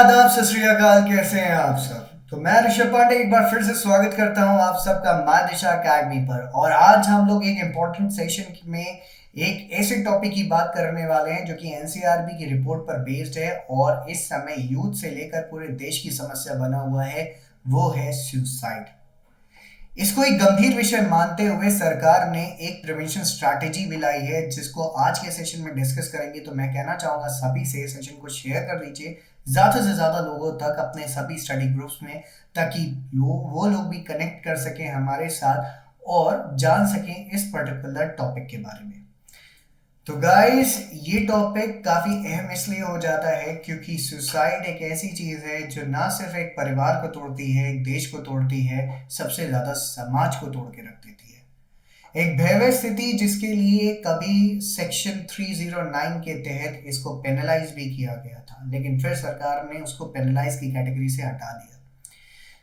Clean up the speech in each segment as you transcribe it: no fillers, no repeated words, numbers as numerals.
आदाब, सत श्री अकाल। कैसे हैं आप सब? तो मैं ऋषभ पांडे एक बार फिर से स्वागत करता हूं आप सबका माय दिशा अकेडमी पर। और आज हम लोग एक इम्पोर्टेंट सेशन में एक ऐसे टॉपिक की बात करने वाले हैं जो कि एनसीआरबी की रिपोर्ट पर बेस्ड है और इस समय यूथ से लेकर पूरे देश की समस्या बना हुआ है, वो है सुसाइड। इसको एक गंभीर विषय मानते हुए सरकार ने एक प्रिवेंशन स्ट्रैटेजी भी लाई है जिसको आज के सेशन में डिस्कस करेंगे। तो मैं कहना चाहूंगा सभी से सेशन को शेयर कर दीजिए ज्यादा से ज्यादा लोगों तक अपने सभी स्टडी ग्रुप्स में, ताकि वो लोग भी कनेक्ट कर सकें हमारे साथ और जान सकें इस पर्टिकुलर टॉपिक के बारे में। तो गाइस, ये टॉपिक काफी अहम इसलिए हो जाता है क्योंकि सुसाइड एक ऐसी चीज है जो ना सिर्फ एक परिवार को तोड़ती है, एक देश को तोड़ती है, सबसे ज्यादा समाज को तोड़ के रख देती है। एक भयावह स्थिति जिसके लिए कभी सेक्शन 309 के तहत इसको पेनलाइज भी किया गया था, लेकिन फिर सरकार ने उसको पेनलाइज की कैटेगरी से हटा दिया।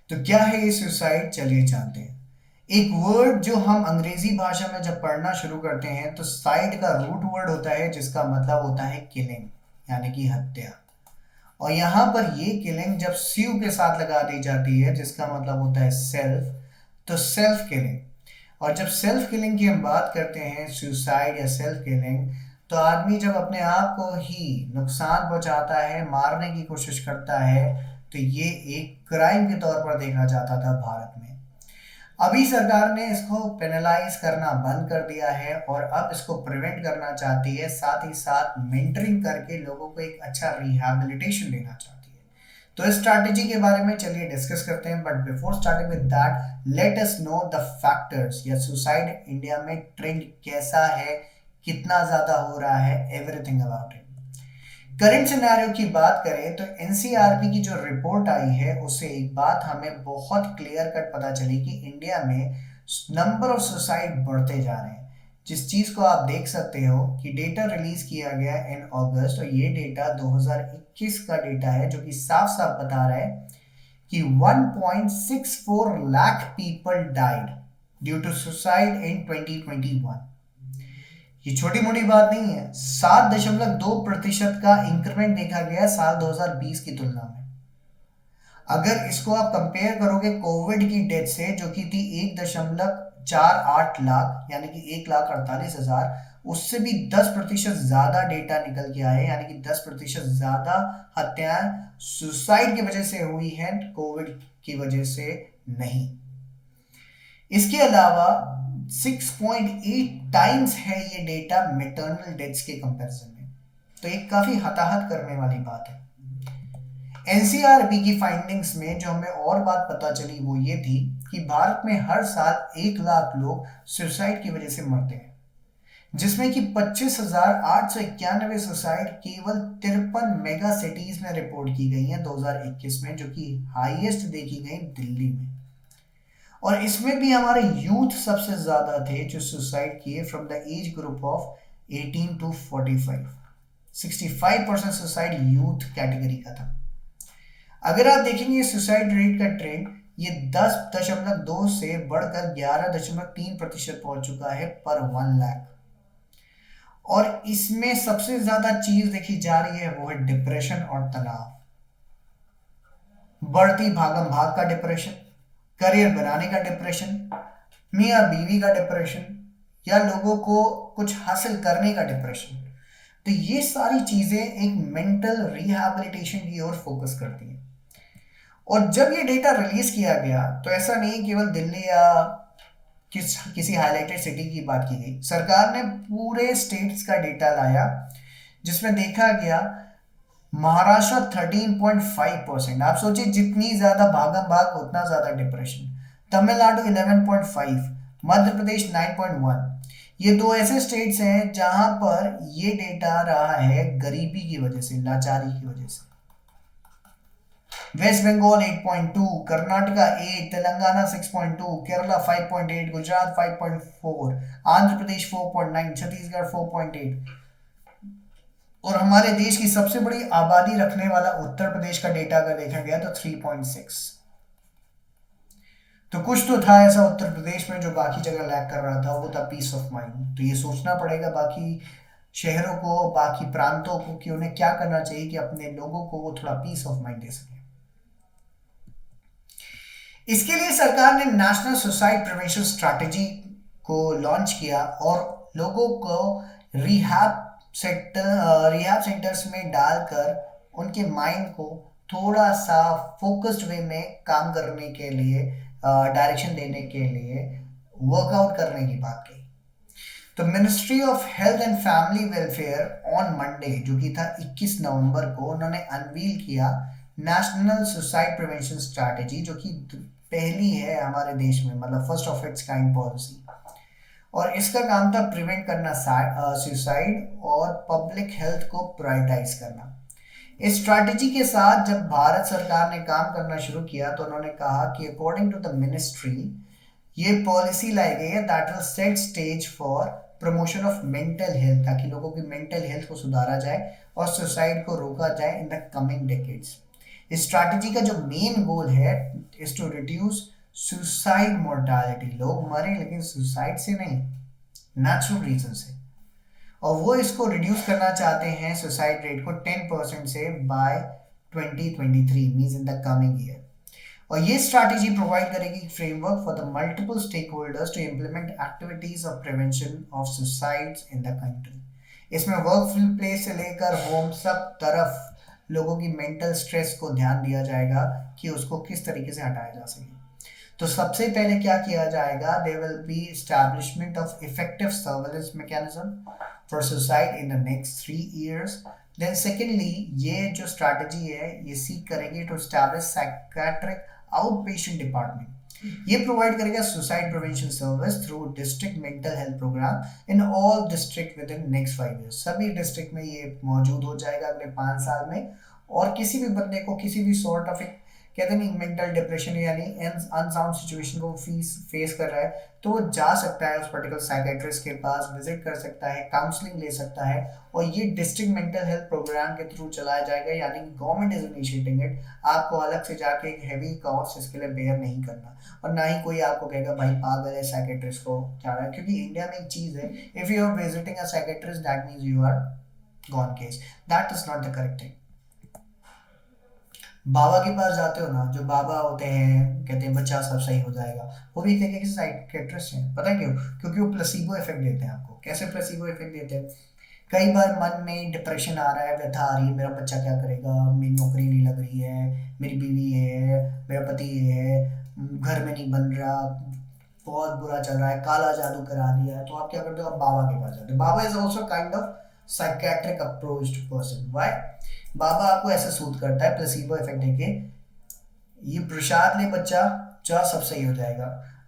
तो क्या है ये सुसाइड, चलिए जानते हैं। एक वर्ड जो हम अंग्रेजी भाषा में जब पढ़ना शुरू करते हैं तो साइड का रूट वर्ड होता है जिसका मतलब होता है किलिंग, यानी कि हत्या। और यहाँ पर ये किलिंग जब स्यू के साथ लगा दी जाती है जिसका मतलब होता है सेल्फ, तो सेल्फ किलिंग। और जब सेल्फ किलिंग की हम बात करते हैं, सुसाइड या सेल्फ किलिंग, तो आदमी जब अपने आप को ही नुकसान पहुंचाता है, मारने की कोशिश करता है, तो ये एक क्राइम के तौर पर देखा जाता था भारत में। अभी सरकार ने इसको पेनलाइज करना बंद कर दिया है और अब इसको प्रिवेंट करना चाहती है, साथ ही साथ मेंटरिंग करके लोगों को एक अच्छा रिहैबिलिटेशन देना चाहती है। तो इस स्ट्रैटेजी के बारे में चलिए डिस्कस करते हैं, but before starting with that let us know the factors या सुसाइड इंडिया में ट्रेंड कैसा है, कितना ज्यादा हो रहा है, everything about it. Current scenario की बात करें तो एनसीआरबी की जो रिपोर्ट आई है उससे एक बात हमें बहुत क्लियर कट पता चली कि इंडिया में नंबर ऑफ सुसाइड बढ़ते जा रहे हैं। जिस चीज को आप देख सकते हो कि डेटा रिलीज किया गया इन अगस्त, और ये डेटा 2021 का डेटा है जो कि साफ साफ बता रहा है कि 1.64 lakh people died due to suicide in 2021। ये छोटी मोटी बात नहीं है, 7.2% का इंक्रीमेंट देखा गया साल 2020 की तुलना में। अगर इसको आप कंपेयर करोगे कोविड की डेथ से जो कि थी 1.48 लाख, यानी कि 1,48,000, उससे भी 10% ज्यादा डेटा निकल के आए, यानी कि 10% ज्यादा हत्याएं सुसाइड की वजह से हुई हैं, कोविड की वजह से नहीं। इसके अलावा 6.8 टाइम्स है ये डेटा मैटरनल डेथ्स के कंपैरिजन में। तो एक काफी हताहत करने वाली बात है। एनसीआरबी की फाइंडिंग्स में जो हमें और बात पता चली वो ये थी कि भारत में हर साल 1 लाख लोग सुसाइड की वजह से मरते हैं, जिसमें कि 25,891 सुसाइड केवल 53 मेगा सिटीज में रिपोर्ट की गई हैं 2021 में, जो कि हाईएस्ट देखी गई दिल्ली में। और इसमें भी हमारे यूथ सबसे ज्यादा थे जो सुसाइड किए from the age group of 18 to 45। 65% suicide youth category का था। अगर आप देखेंगे सुसाइड रेट का ट्रेंड, ये 10.2 से बढ़कर 11.3% पहुंच चुका है पर 1 लाख। और इसमें सबसे ज्यादा चीज देखी जा रही है वो है डिप्रेशन और तनाव, बढ़ती भागम भाग का डिप्रेशन, करियर बनाने का डिप्रेशन, मियाँ बीवी का डिप्रेशन, या लोगों को कुछ हासिल करने का डिप्रेशन। तो ये सारी चीजें एक मेंटल रिहैबिलिटेशन की ओर फोकस करती हैं। और जब ये डेटा रिलीज किया गया तो ऐसा नहीं केवल दिल्ली या किसी हाईलाइटेड सिटी की बात की गई, सरकार ने पूरे स्टेट्स का डेटा लाया जिसमें देखा गया महाराष्ट्र 13.5%। आप सोचिए जितनी ज्यादा भागम भाग उतना ज्यादा डिप्रेशन। तमिलनाडु 11.5, मध्य प्रदेश 9.1। ये दो ऐसे स्टेट्स हैं जहां पर ये डेटा रहा है गरीबी की वजह से, लाचारी की वजह से। वेस्ट बंगाल 8.2, कर्नाटका 8, तेलंगाना 6.2, केरला 5.8, गुजरात 5.4, आंध्र प्रदेश 4.9, छत्तीसगढ़ 4.8। और हमारे देश की सबसे बड़ी आबादी रखने वाला उत्तर प्रदेश का डेटा अगर देखा गया तो 3.6। तो कुछ तो था ऐसा उत्तर प्रदेश में जो बाकी जगह लैक कर रहा था, वो था पीस ऑफ माइंड। तो ये सोचना पड़ेगा बाकी शहरों को, बाकी प्रांतों को, कि उन्हें क्या करना चाहिए कि अपने लोगों को वो थोड़ा पीस ऑफ माइंड दे सके। इसके लिए सरकार ने नेशनल सुसाइड प्रिवेंशन स्ट्रैटेजी को लॉन्च किया और लोगों को रिहैब सेंटर्स में डालकर उनके माइंड को थोड़ा सा फोकस्ड वे में काम करने के लिए, डायरेक्शन देने के लिए वर्कआउट करने की बात कही। तो ministry of health and family welfare on Monday, जो कि था 21 नवंबर को, उन्होंने अनवील किया नेशनल सुसाइड प्रिवेंशन स्ट्रैटेजी, जो कि पहली है हमारे देश में, मतलब first of its kind policy. और इसका काम था प्रिवेंट करना सुसाइड और पब्लिक हेल्थ को प्रायोरिटाइज करना। इस स्ट्रैटेजी के साथ जब भारत सरकार ने काम करना शुरू किया तो उन्होंने कहा कि अकॉर्डिंग टू द मिनिस्ट्री ये पॉलिसी लाई गई है that will set stage for promotion of mental health, ताकि लोगों की मेंटल हेल्थ को सुधारा जाए और सुसाइड को रोका जाए इन द कमिंग डेकेड्स। इस स्ट्रैटेजी का जो मेन गोल है is to reduce suicide mortality. लोग मरे लेकिन सुसाइड से नहीं, नेचुरल रीजन से। और वो इसको रिड्यूस करना चाहते हैं सुसाइड रेट को 10% से by 2023, means in the coming year. और ये स्ट्रैटेजी प्रोवाइड करेगी framework for the multiple stake holders to implement activities of prevention of suicides in the country. इसमें वर्क प्लेस से लेकर होम सब तरफ लोगों की मेंटल स्ट्रेस को ध्यान दिया जाएगा कि उसको किस तरीके से हटाया जा सके। तो सबसे पहले क्या किया जाएगा, there will be establishment of effective surveillance mechanism for suicide in the next 3 years। Then secondly, ये जो स्ट्रैटेजी है ये सीक करेगी to establish psychiatric out patient department. ये प्रोवाइड करेगा suicide prevention service through district mental health program in all district within next 5 years। सभी district में ये मौजूद हो जाएगा अगले 5 साल में। और किसी भी बंदे को किसी भी सॉर्ट ऑफ एक, कहते नहीं, मेंटल डिप्रेशन यानी अनसाउंड सिचुएशन को फेस कर रहा है, तो वो जा सकता है उस पर्टिकुलर साइकेट्रिस्ट के पास, विजिट कर सकता है, काउंसलिंग ले सकता है। और ये डिस्ट्रिक्ट मेंटल हेल्थ प्रोग्राम के थ्रू चलाया जाएगा, यानी गवर्नमेंट इज इनिशिएटिंग इट। आपको अलग से जाके एक हैवी कॉस्ट इसके लिए बेयर नहीं करना, और ना ही कोई आपको कहेगा भाई पागल है साइकेट्रिस्ट को जा रहा है। क्योंकि इंडिया में एक चीज है, if you are visiting a psychiatrist that means you are gone case. That is not the correct thing. बाबा के पास जाते हो ना, जो बाबा होते हैं, कहते हैं बच्चा सब सही हो जाएगा, वो भी एक तरीके से साइकियाट्रिस्ट हैं। पता है क्यों? क्योंकि वो प्लेसिबो इफेक्ट देते हैं आपको। कैसे प्लेसिबो इफेक्ट देते हैं? कई बार मन में डिप्रेशन आ रहा है, व्यथा आ रही है, मेरा बच्चा क्या करेगा, मेरी नौकरी नहीं लग रही है, मेरी बीवी है, मेरा पति है, घर में नहीं बन रहा, बहुत बुरा चल रहा है, काला जादू करा दिया है, तो आप क्या करते हो? आप बाबा के पास जाते हो। बाबा is also kind of psychiatric approached person. Why? बाबा आपको ऐसे सूट करता है प्लेसिबो इफेक्ट देके, ये प्रसाद ले बच्चा, जा सब सही हो जाएगा।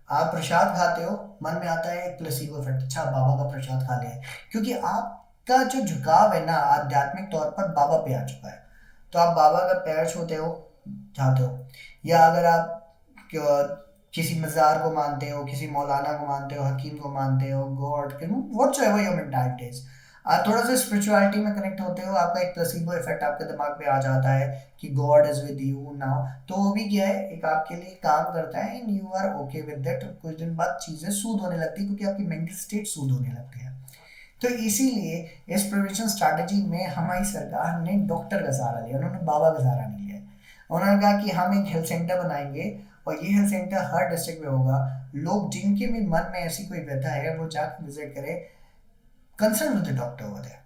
आप प्रसाद खाते हो, मन में आता है एक प्लेसिबो इफेक्ट, अच्छा बाबा का प्रसाद खा लिया है, क्योंकि आपका जो झुकाव है ना आध्यात्मिक तौर पर बाबा पे आ चुका है। तो आप बाबा का पैर छूते हो, जाते हो। या अगर आप किसी मज़ार को मानते हो, किसी मौलाना को मानते हो, हकीम को मानते हो, God, whatsoever your mentality is, आप थोड़ा सा स्पिरिचुअलिटी में कनेक्ट होते हो, आपका एक प्लेसिबो इफेक्ट आपके दिमाग पे आ जाता है कि God is with you now. तो वो भी क्या है, एक आपके लिए काम करता है and you are okay with that. कुछ दिन बाद चीज़ें सूद होने लगती है, क्योंकि आपकी मेंटल स्टेट सूद होने लगती है। तो इसीलिए इस प्रिवेंशन स्ट्रैटेजी में हमारी सरकार ने डॉक्टर का सहारा लिया, उन्होंने बाबा का सहारा नहीं लिया। उन्होंने कहा कि हम एक हेल्थ सेंटर बनाएंगे और ये हेल्थ सेंटर हर डिस्ट्रिक्ट में होगा। लोग जिनके भी मन में ऐसी कोई व्यथा है वो जाकर विजिट करें, consult with the doctor over there.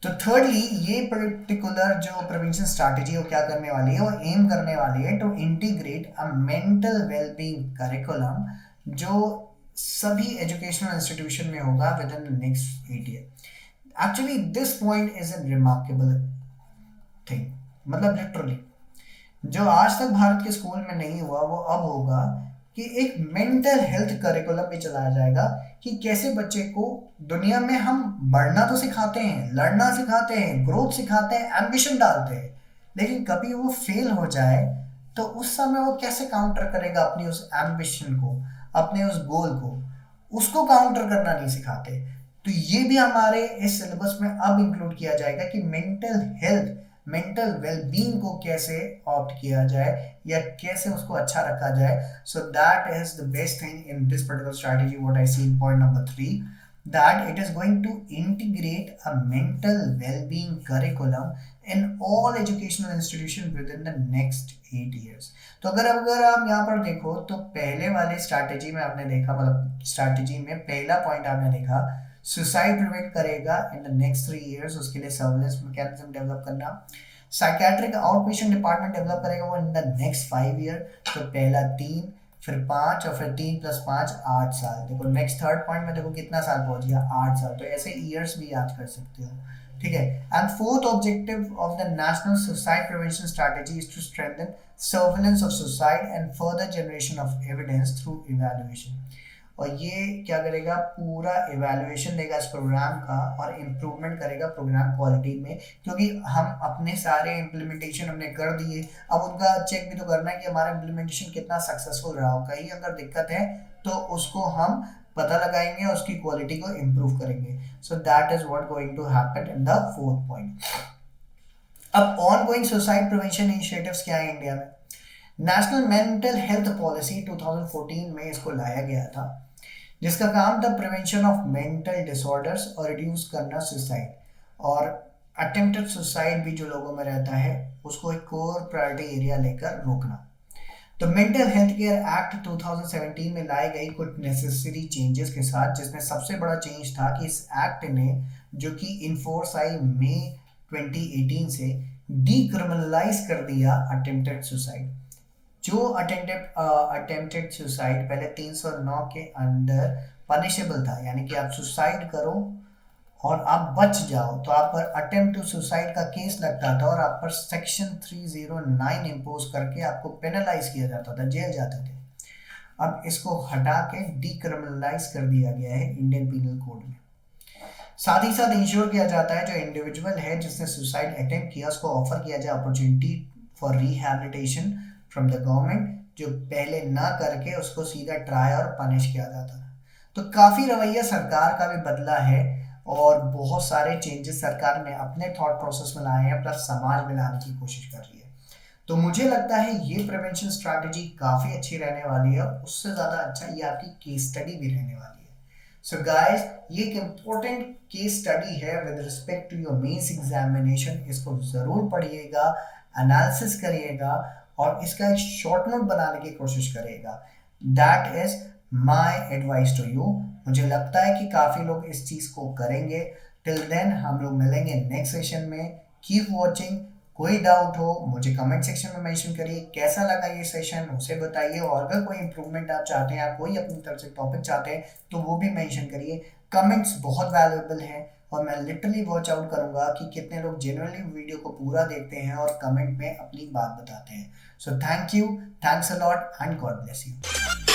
तो थर्डली, ये पर्टिकुलर जो प्रिवेंशन स्ट्रैटेजी वो क्या करने वाली है, वो एम करने वाली है to integrate a mental wellbeing curriculum, जो सभी एजुकेशनल इंस्टीट्यूशन में होगा within the next 8 year. Actually this point is a remarkable thing, मतलब लिटरली जो आज तक भारत के स्कूल में नहीं हुआ वो अब होगा, कि एक मेंटल हेल्थ करिकुलम भी चलाया जाएगा कि कैसे बच्चे को दुनिया में हम बढ़ना तो सिखाते हैं, लड़ना सिखाते हैं, ग्रोथ सिखाते हैं, एम्बिशन डालते हैं, लेकिन कभी वो फेल हो जाए तो उस समय वो कैसे काउंटर करेगा अपनी उस एम्बिशन को, अपने उस गोल को, उसको काउंटर करना नहीं सिखाते। तो ये भी हमारे इस सिलेबस में अब इंक्लूड किया जाएगा कि मेंटल हेल्थ, मेंटल वेलबींग को कैसे ऑप्ट किया जाए या कैसे उसको अच्छा रखा जाए। So that is the best thing in this particular strategy what I see in point number 3। that it is going to integrate a mental well-being curriculum in all educational institutions within the next 8 years. तो अगर आप यहाँ पर देखो तो पहले वाले strategy में आपने देखा, मतलब स्ट्रैटेजी में पहला पॉइंट आपने देखा सुसाइड प्रिवेंट करेगा इन द नेक्स्ट 3 years, उसके लिए सर्विलेंस मैकेनिज्म डेवलप करना, साइकेट्रिक आउटपेशेंट डिपार्टमेंट डेवलप करेगा वो इन द नेक्स्ट 5 year, तो पहला 3, फिर 5 और फिर 3 + 5 8 साल। देखो नेक्स्ट थर्ड पॉइंट में देखो कितना साल पहुंच गया, 8 साल। तो ऐसे ईयर्स भी याद कर सकते हो, ठीक है। And fourth objective of the national suicide prevention strategy is to strengthen surveillance of suicide and further generation of evidence through evaluation. और ये क्या करेगा, पूरा इवैल्यूएशन देगा इस प्रोग्राम का और इम्प्रूवमेंट करेगा प्रोग्राम क्वालिटी में, क्योंकि हम अपने सारे इम्प्लीमेंटेशन हमने कर दिए, अब उनका चेक भी तो करना है कि हमारा इम्प्लीमेंटेशन कितना सक्सेसफुल रहा हो। कहीं अगर दिक्कत है तो उसको हम पता लगाएंगे और उसकी क्वालिटी को इम्प्रूव करेंगे। So that is what going to happen in the fourth point. अब ongoing suicide prevention initiatives क्या है इंडिया में? नेशनल मेंटल हेल्थ पॉलिसी 2014 में इसको लाया गया था, जिसका काम था प्रिवेंशन ऑफ मेंटल डिसऑर्डर्स और रिड्यूस करना सुसाइड और अटेम्प्टेड सुसाइड भी जो लोगों में रहता है उसको एक कोर प्रायोरिटी एरिया लेकर रोकना। तो मेंटल हेल्थ केयर एक्ट 2017 में लाई गई कुछ नेसेसरी चेंजेस के साथ, जिसमें सबसे बड़ा चेंज था कि इस एक्ट ने, जो कि इनफोर्स आई मई 2018 से, डीक्रिमिनलाइज कर दिया अटेम्प्टेड सुसाइड। जो अटेम्प्टेड सुसाइड पहले 309 के अंडर पनिशेबल था, यानी कि आप सुसाइड करो और आप बच जाओ तो आप पर अटेम्प्ट टू सुसाइड का केस लगता था और आप पर सेक्शन 309 इम्पोज करके आपको पेनलाइज किया जाता था, जेल जाते थे। अब इसको हटा के डीक्रिमिनलाइज कर दिया गया है इंडियन पीनल कोड में। साथ ही साथ इंश्योर किया जाता है जो इंडिविजुअल है जिसने सुसाइड अटेम्प्ट किया उसको ऑफर किया जाए opportunity for rehabilitation from the government, जो पहले ना करके उसको सीधा ट्राई और पनिश किया जाता था। तो काफ़ी रवैया सरकार का भी बदला है और बहुत सारे चेंजेस सरकार ने अपने थॉट प्रोसेस में लाए हैं, प्लस समाज में लाने की कोशिश कर रही है। तो मुझे लगता है ये प्रिवेंशन स्ट्रैटेजी काफ़ी अच्छी रहने वाली है, उससे ज़्यादा अच्छा ये आपकी केस स्टडी भी रहने वाली है। सो गाइस, ये एक इम्पोर्टेंट केस स्टडी है with respect to your mains examination. इसको ज़रूर पढ़िएगा, एनालिसिस करिएगा और इसका एक शॉर्ट नोट बनाने की कोशिश करिएगा। That is my advice to you. मुझे लगता है कि काफ़ी लोग इस चीज़ को करेंगे। टिल देन हम लोग मिलेंगे नेक्स्ट सेशन में। Keep watching. कोई डाउट हो मुझे कमेंट सेक्शन में मेंशन करिए, कैसा लगा ये सेशन उसे बताइए, और अगर कोई इंप्रूवमेंट आप चाहते हैं, आप कोई अपनी तरफ से टॉपिक चाहते हैं तो वो भी मेंशन करिए। कमेंट्स बहुत वैल्यूएबल हैं और मैं लिटरली वॉच आउट करूंगा कि कितने लोग जेन्युइनली वीडियो को पूरा देखते हैं और कमेंट में अपनी बात बताते हैं। So thank you, thanks a lot and God bless you.